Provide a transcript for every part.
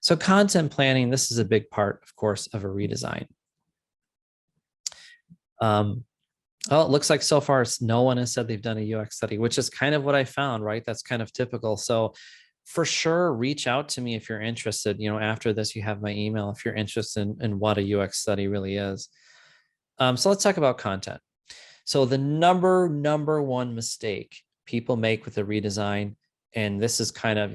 So content planning, this is a big part, of course, of a redesign. Oh, it looks like so far no one has said they've done a UX study, which is kind of what I found, right? That's kind of typical. So for sure, reach out to me if you're interested. After this, you have my email if you're interested in what a UX study really is. So let's talk about content. So the number one mistake people make with a redesign, and this is kind of,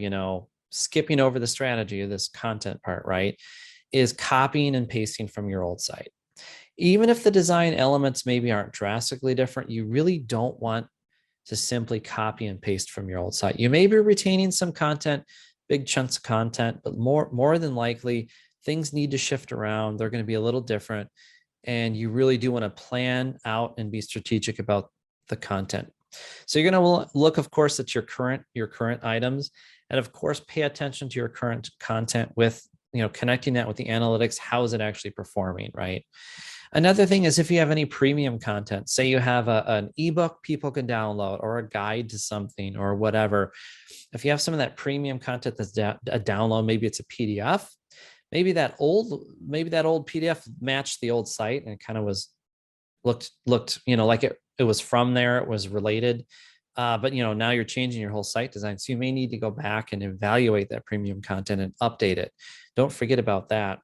skipping over the strategy of this content part, right, is copying and pasting from your old site. Even if the design elements maybe aren't drastically different, you really don't want to simply copy and paste from your old site. You may be retaining some content, big chunks of content, but more than likely, things need to shift around. They're going to be a little different. And you really do want to plan out and be strategic about the content. So you're going to look, of course, at your current items, and of course, pay attention to your current content with, connecting that with the analytics. How is it actually performing, right? Another thing is if you have any premium content, say you have an ebook people can download or a guide to something or whatever. If you have some of that premium content that's a download, maybe it's a PDF, maybe that old PDF matched the old site and it kind of looked, like it was from there, it was related. But now you're changing your whole site design. So you may need to go back and evaluate that premium content and update it. Don't forget about that.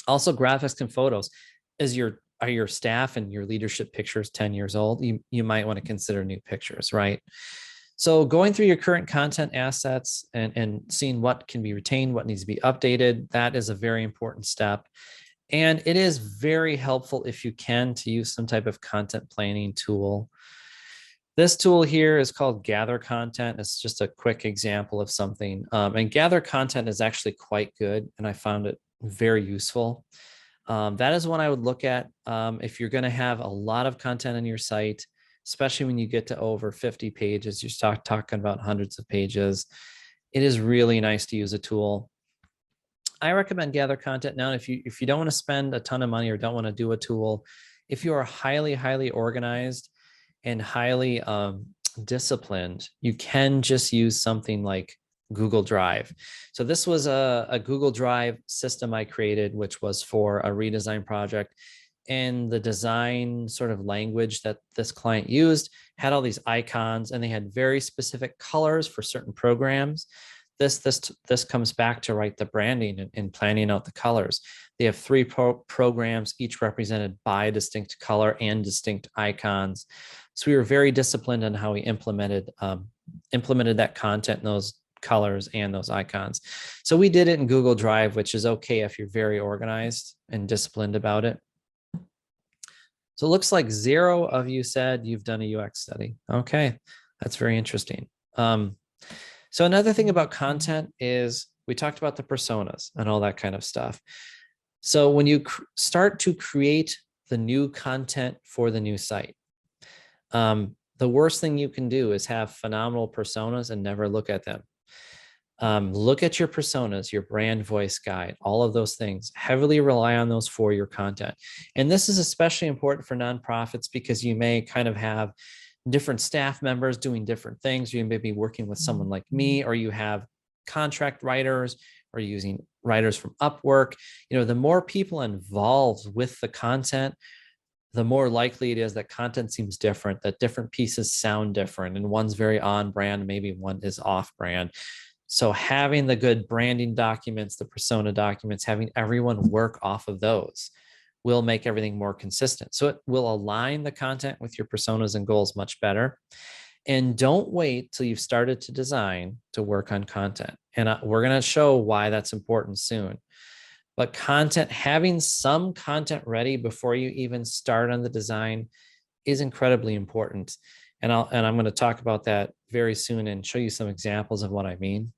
Also, graphics and photos. Are your staff and your leadership pictures 10 years old? You might want to consider new pictures, right? So going through your current content assets and seeing what can be retained, what needs to be updated, that is a very important step. And it is very helpful if you can to use some type of content planning tool. This tool here is called Gather Content. It's just a quick example of something. And Gather Content is actually quite good, and I found it very useful. That is one I would look at if you're going to have a lot of content on your site, especially when you get to over 50 pages. You're talking about hundreds of pages. It is really nice to use a tool. I recommend Gather Content. Now, if you don't want to spend a ton of money or don't want to do a tool, if you are highly organized and highly disciplined, you can just use something like Google Drive. So this was a Google Drive system I created, which was for a redesign project. And the design sort of language that this client used had all these icons, and they had very specific colors for certain programs. This comes back to, right, the branding and planning out the colors. They have 3 programs, each represented by a distinct color and distinct icons. So we were very disciplined on how we implemented that content and those colors and those icons. So we did it in Google Drive, which is okay if you're very organized and disciplined about it. So it looks like 0 of you said you've done a UX study. Okay, that's very interesting. So another thing about content is we talked about the personas and all that kind of stuff. So when you start to create the new content for the new site, the worst thing you can do is have phenomenal personas and never look at them. Look at your personas, your brand voice guide, all of those things. Heavily rely on those for your content. And this is especially important for nonprofits because you may kind of have different staff members doing different things. You may be working with someone like me, or you have contract writers, or using writers from Upwork. The more people involved with the content, the more likely it is that content seems different, that different pieces sound different, and one's very on brand, maybe one is off brand. So having the good branding documents, the persona documents, having everyone work off of those will make everything more consistent. So it will align the content with your personas and goals much better. And don't wait till you've started to design to work on content. And we're going to show why that's important soon. But having some content ready before you even start on the design is incredibly important. And I'm going to talk about that very soon and show you some examples of what I mean.